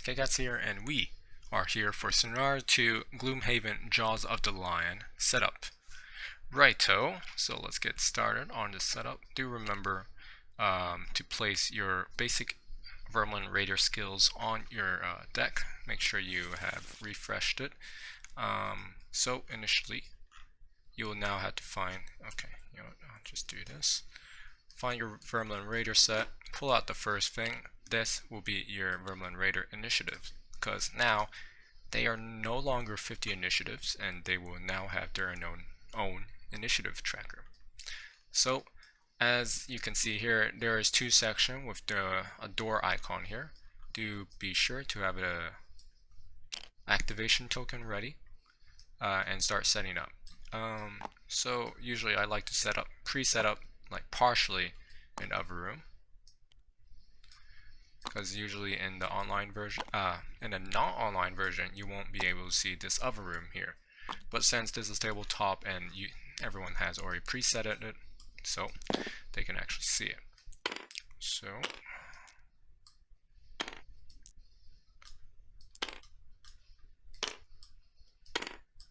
Kcats here, and we are here for Scenario 2 Gloomhaven Jaws of the Lion setup. Righto, so let's get started on this setup. Do remember to place your basic Vermilion Raider skills on your deck. Make sure you have refreshed it. So initially, you will now have to find, okay, you know what, I'll just do this. Find your Vermilion Raider set, pull out the first thing. This will be your Vermilion Raider initiative, because now they are no longer 50 initiatives and they will now have their own initiative tracker. So as you can see here, there is two sections with a door icon here. Do be sure to have a activation token ready and start setting up. So usually I like to pre-set up like partially in other room, because usually in the online version, in a non-online version, you won't be able to see this other room here. But since this is tabletop and everyone has already preset it, so they can actually see it. So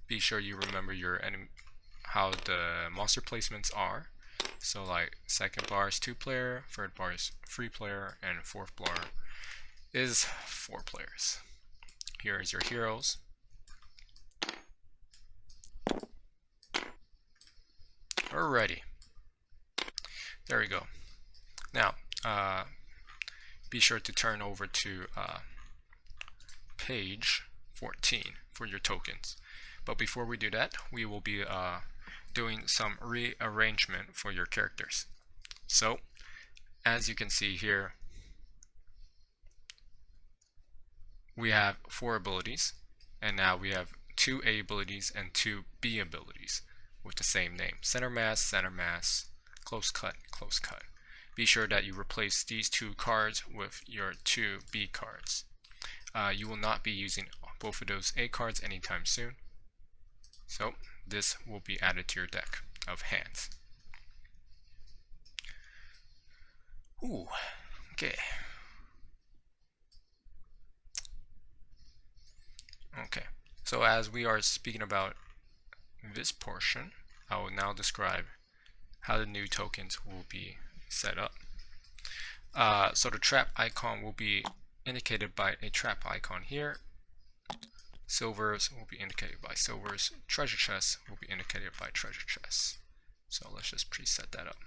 be sure you remember your how the monster placements are. So like second bar is 2-player, third bar is 3-player, and fourth bar is 4 players. Here is your heroes. Alrighty. There we go. Now, be sure to turn over to page 14 for your tokens. But before we do that, we will be doing some rearrangement for your characters. So, as you can see here, we have 4 abilities, and now we have 2 A abilities and 2 B abilities with the same name: center mass, close cut, close cut. Be sure that you replace these 2 cards with your 2 B cards. You will not be using both of those A cards anytime soon, so this will be added to your deck of hands. Ooh, okay. Okay, so as we are speaking about this portion, I will now describe how the new tokens will be set up. So the trap icon will be indicated by a trap icon here. Silvers will be indicated by silvers. Treasure chests will be indicated by treasure chests. So let's just preset that up.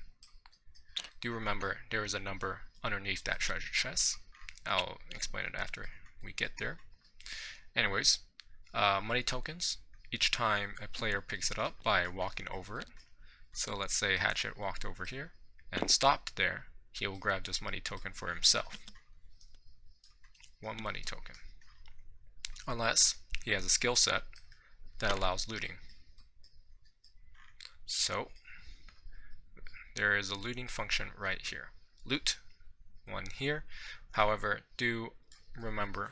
Do remember there is a number underneath that treasure chest. I'll explain it after we get there. Anyways, money tokens. Each time a player picks it up by walking over it. So let's say Hatchet walked over here and stopped there. He will grab this money token for himself. 1 money token. Unless he has a skill set that allows looting. So there is a looting function right here. Loot, 1 here. However, do remember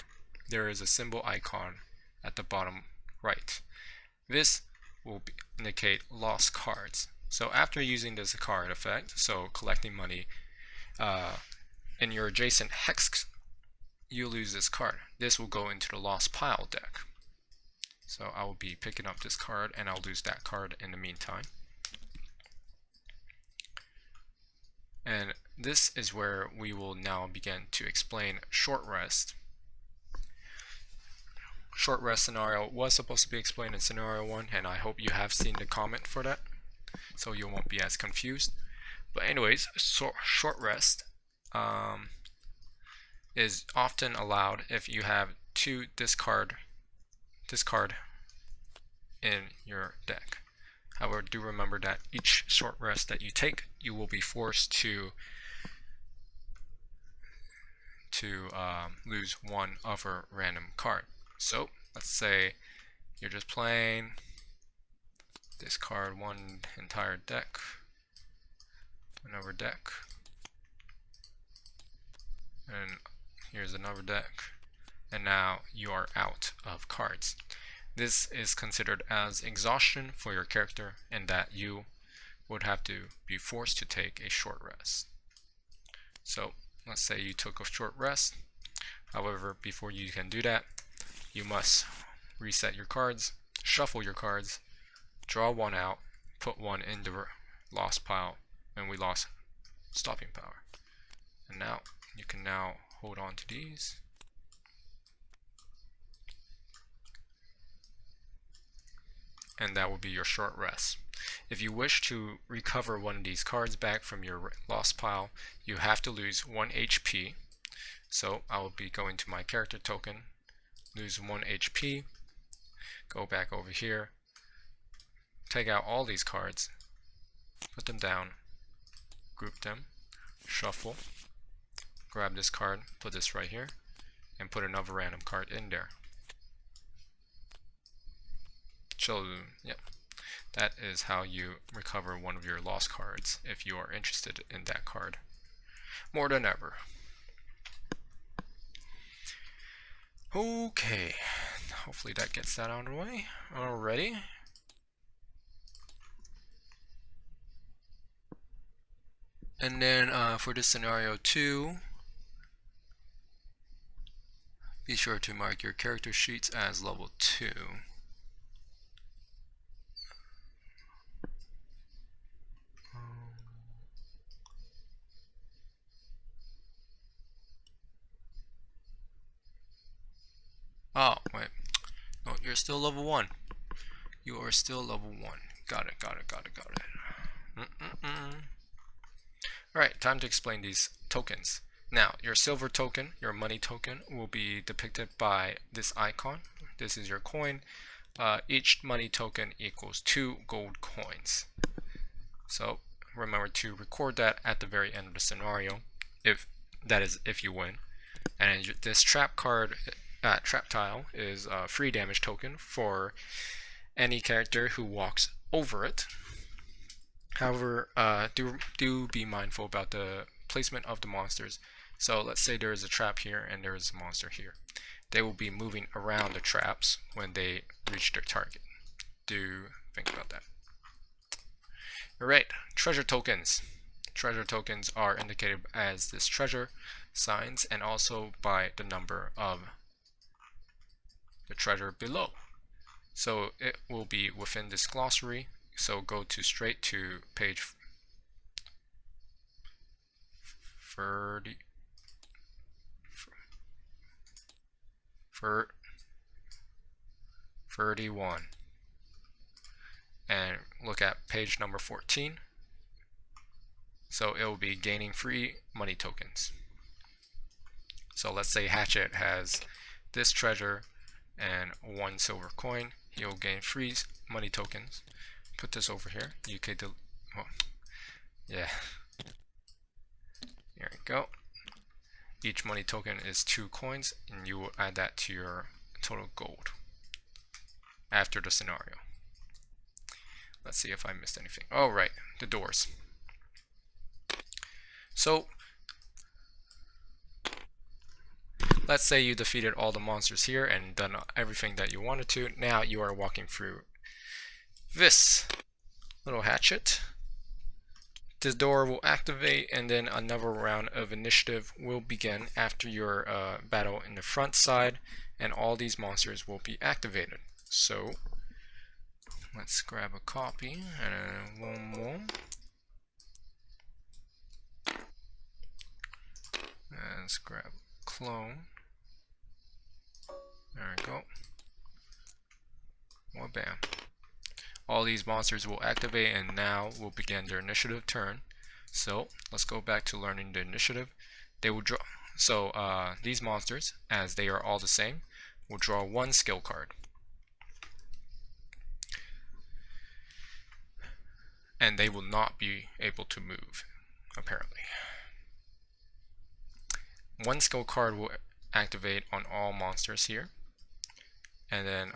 there is a symbol icon at the bottom right. This will indicate lost cards. So after using this card effect, so collecting money in your adjacent hex, you lose this card. This will go into the lost pile deck. So I will be picking up this card and I'll lose that card in the meantime. And this is where we will now begin to explain short rest. Short rest scenario was supposed to be explained in scenario 1, and I hope you have seen the comment for that, so you won't be as confused. But anyways, short rest is often allowed if you have 2 discard in your deck. However, do remember that each short rest that you take, you will be forced to lose 1 other random card. So let's say you're just playing, discard 1 entire deck, another deck, and here's another deck, and now you are out of cards. This is considered as exhaustion for your character, and that you would have to be forced to take a short rest. So let's say you took a short rest. However, before you can do that, you must reset your cards, shuffle your cards, draw one out, put one in the lost pile, and we lost stopping power. And now you can now hold on to these. And that will be your short rest. If you wish to recover one of these cards back from your lost pile, you have to lose 1 HP. So I will be going to my character token, lose 1 HP, go back over here, take out all these cards, put them down, group them, shuffle, grab this card, put this right here, and put another random card in there. So, yep, that is how you recover one of your lost cards if you are interested in that card more than ever. Okay, hopefully that gets that out of the way. Alrighty. And then for this scenario 2, be sure to mark your character sheets as level 2. Oh, wait. No, you're still level 1. You are still level 1. Got it. Alright, time to explain these tokens. Now, your silver token, your money token, will be depicted by this icon. This is your coin. Each money token equals 2 gold coins. So remember to record that at the very end of the scenario, if you win. And this trap card, trap tile, is a free damage token for any character who walks over it. However, do be mindful about the placement of the monsters. So let's say there is a trap here and there is a monster here. They will be moving around the traps when they reach their target. Do think about that. Alright, treasure tokens. Treasure tokens are indicated as this treasure signs and also by the number of the treasure below. So it will be within this glossary. So go straight to page 31 and look at page number 14. So it will be gaining free money tokens. So let's say Hatchet has this treasure and 1 silver coin. He'll gain free money tokens. Put this over here. You could yeah. Here we go. Each money token is 2 coins, and you will add that to your total gold after the scenario. Let's see if I missed anything. Oh, right, the doors. So let's say you defeated all the monsters here and done everything that you wanted to. Now you are walking through this little hatchet. The door will activate and then another round of initiative will begin after your battle in the front side, and all these monsters will be activated. So let's grab a copy and one more. Let's grab clone. There we go. Well, bam. All these monsters will activate and now will begin their initiative turn. So let's go back to learning the initiative. They will draw. So these monsters, as they are all the same, will draw 1 skill card. And they will not be able to move, apparently. 1 skill card will activate on all monsters here. And then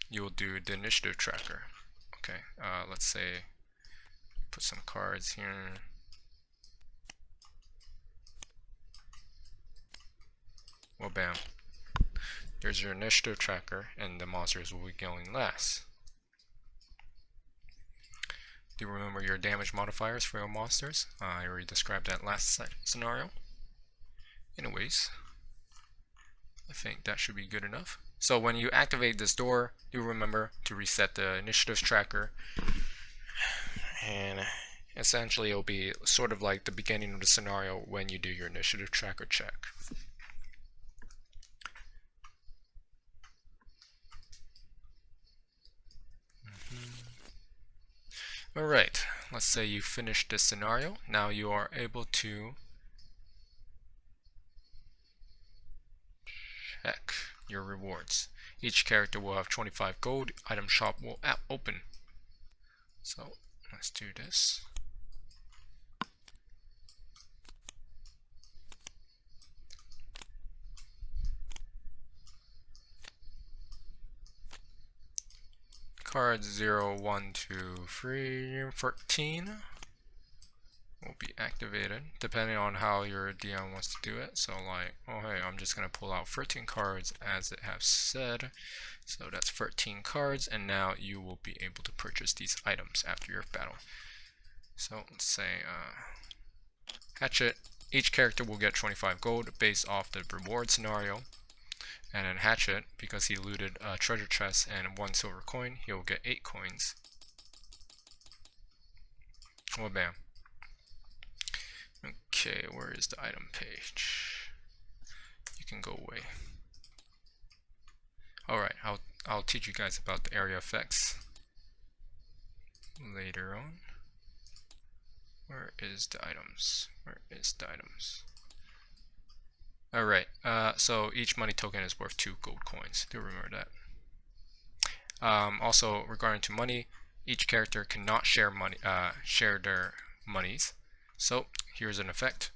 you will do the initiative tracker. Okay, let's say put some cards here. Well, bam. There's your initiative tracker, and the monsters will be going last. Do you remember your damage modifiers for your monsters? I already described that last scenario. Anyways, I think that should be good enough. So when you activate this door, do remember to reset the initiative tracker, and essentially it'll be sort of like the beginning of the scenario when you do your initiative tracker check. Alright, let's say you finished this scenario. Now you are able to check your rewards. Each character will have 25 gold. Item shop will open. So let's do this. Cards 0, 1, 2, 3, 13 will be activated depending on how your DM wants to do it. So like, oh hey, I'm just going to pull out 13 cards as it has said. So that's 13 cards, and now you will be able to purchase these items after your battle. So let's say Hatchet, each character will get 25 gold based off the reward scenario. And then Hatchet, because he looted a treasure chest and 1 silver coin, he'll get 8 coins. Well, bam. Okay, where is the item page? You can go away. Alright, I'll teach you guys about the area effects later on. Where is the items? Where is the items? Alright, so each money token is worth 2 gold coins. Do remember that. Also, regarding to money, each character cannot share their monies. So here's an effect.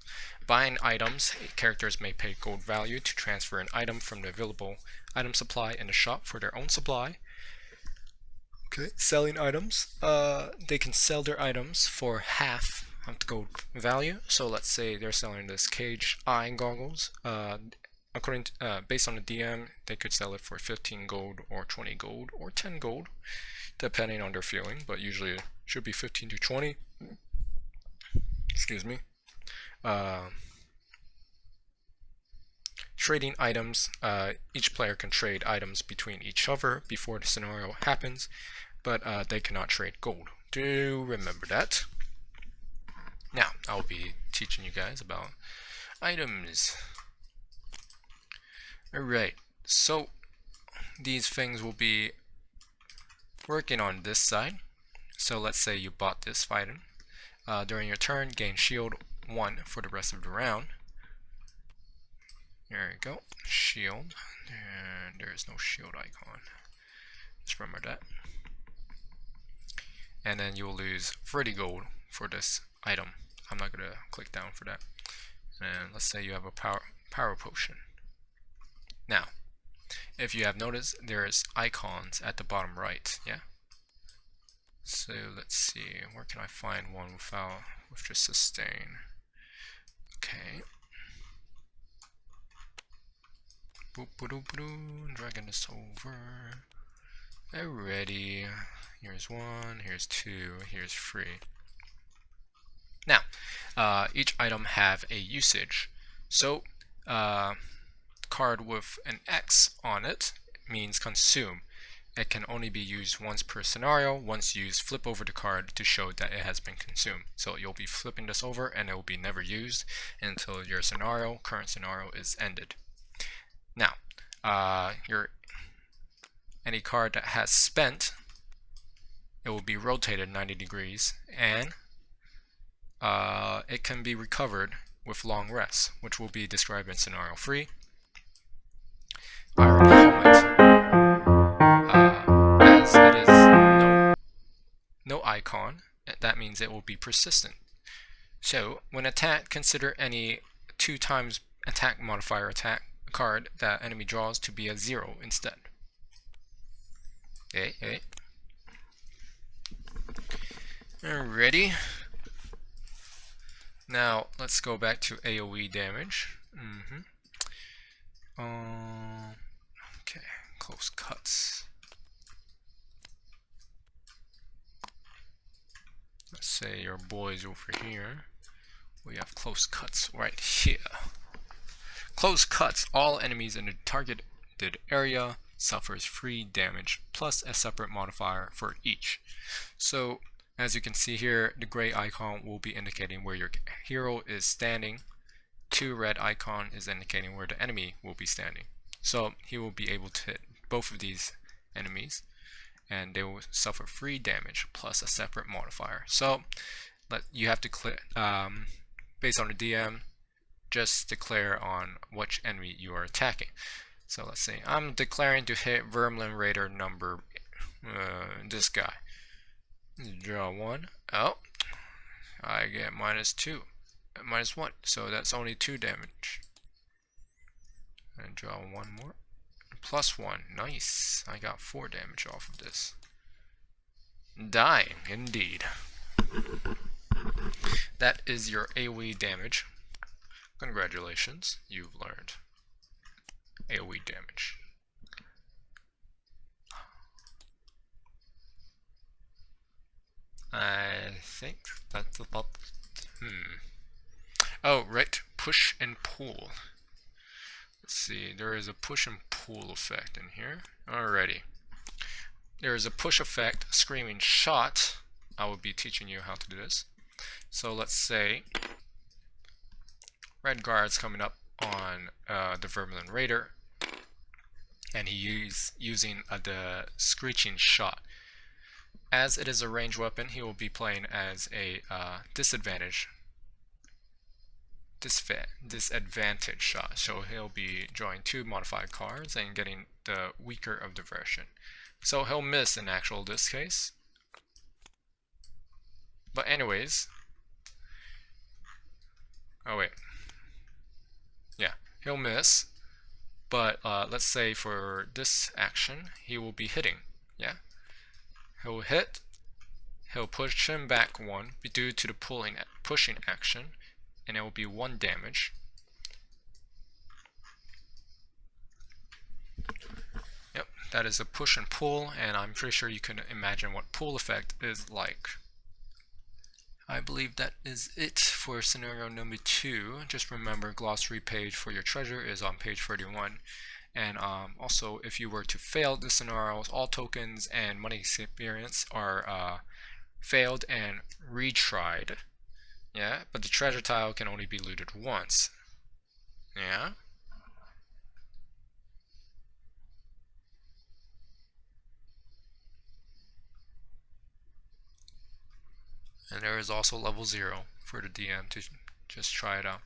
Buying items, characters may pay gold value to transfer an item from the available item supply in the shop for their own supply. Okay, selling items. They can sell their items for half of the gold value. So let's say they're selling this cage eye goggles. According to, based on the DM, they could sell it for 15 gold or 20 gold or 10 gold, depending on their feeling. But usually it should be 15 to 20. Excuse me. Trading items. Each player can trade items between each other before the scenario happens, but they cannot trade gold. Do remember that. Now, I'll be teaching you guys about items. Alright, so these things will be working on this side. So let's say you bought this item. During your turn, gain shield 1 for the rest of the round. There you go, shield, and there is no shield icon. Just remember that. And then you will lose 30 gold for this item. I'm not going to click down for that. And let's say you have a power potion. Now, if you have noticed, there's icons at the bottom right, yeah? So let's see, where can I find one with just sustain? Okay. Boop, boop, boop, dragging this over. Alrighty. Here's 1, here's 2, here's 3. Now, each item have a usage. So, card with an X on it means consume. It can only be used once per scenario. Once used, flip over the card to show that it has been consumed. So you'll be flipping this over and it will be never used until your current scenario is ended. Now, any card that has spent, it will be rotated 90 degrees, and it can be recovered with long rests, which will be described in scenario 3. Iron helmet, as it is no icon, that means it will be persistent. So when attacked, consider any 2 times attack modifier attack card that enemy draws to be a 0 instead. Okay. Alrighty. Now let's go back to AoE damage. Okay, close cuts. Let's say your boys over here. We have close cuts right here. Close cuts. All enemies in the targeted area suffers free damage plus a separate modifier for each. So as you can see here, the gray icon will be indicating where your hero is standing. 2 red icon is indicating where the enemy will be standing. So he will be able to hit both of these enemies and they will suffer free damage plus a separate modifier. So you have to based on the DM, just declare on which enemy you are attacking. So let's say I'm declaring to hit Vermlin Raider number this guy. Draw 1. Oh, I get -2, -1, so that's only 2 damage. And draw 1 more. +1. Nice. I got 4 damage off of this. Dying, indeed. That is your AoE damage. Congratulations, you've learned AoE damage. I think that's about... Oh, right. Push and pull. Let's see. There is a push and pull effect in here. Alrighty. There is a push effect, screaming shot. I will be teaching you how to do this. So let's say red guard's coming up on the Vermlin Raider, and he's using the screeching shot. As it is a ranged weapon, he will be playing as a disadvantage shot. So he'll be drawing 2 modified cards and getting the weaker of the version. So he'll miss in this case. But anyways, oh wait, yeah, he'll miss. But let's say for this action, he will be hitting. Yeah, he'll hit. He'll push him back 1 due to the pushing action, and it will be 1 damage. Yep, that is a push and pull, and I'm pretty sure you can imagine what pull effect is like. I believe that is it for scenario number 2. Just remember, glossary page for your treasure is on page 31. And also, if you were to fail the scenarios, all tokens and money experience are failed and retried. Yeah, but the treasure tile can only be looted once. Yeah. And there is also level 0 for the DM to just try it out.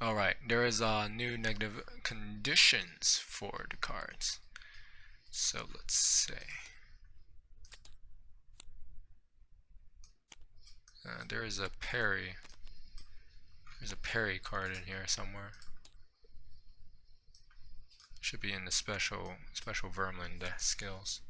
Alright, there is new negative conditions for the cards. So let's say there is a parry. There's a parry card in here somewhere. Should be in the special Vermlin skills.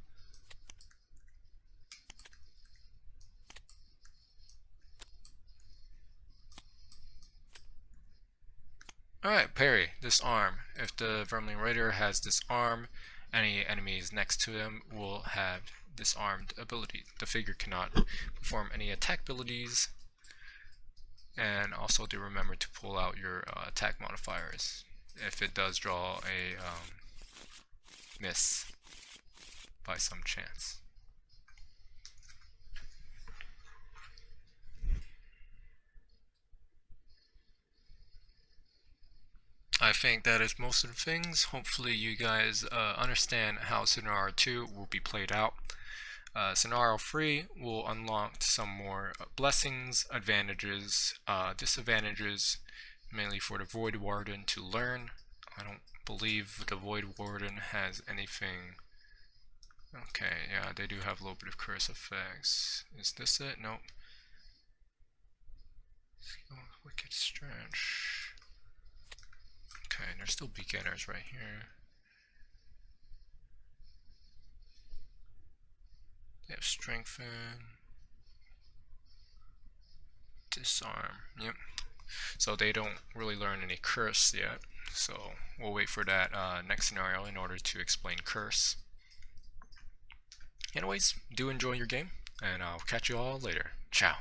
Alright, parry, disarm. If the Vermlin Raider has disarm, any enemies next to him will have disarmed ability. The figure cannot perform any attack abilities, and also do remember to pull out your attack modifiers if it does draw a miss by some chance. I think that is most of the things. Hopefully you guys understand how Scenario 2 will be played out. Scenario 3 will unlock some more blessings, advantages, disadvantages, mainly for the Void Warden to learn. I don't believe the Void Warden has anything. Okay, yeah, they do have a little bit of curse effects. Is this it? Nope. Wicked Strange. Okay, there's still beginners right here. They have strengthen, disarm. Yep. So they don't really learn any curse yet. So we'll wait for that next scenario in order to explain curse. Anyways, do enjoy your game, and I'll catch you all later. Ciao.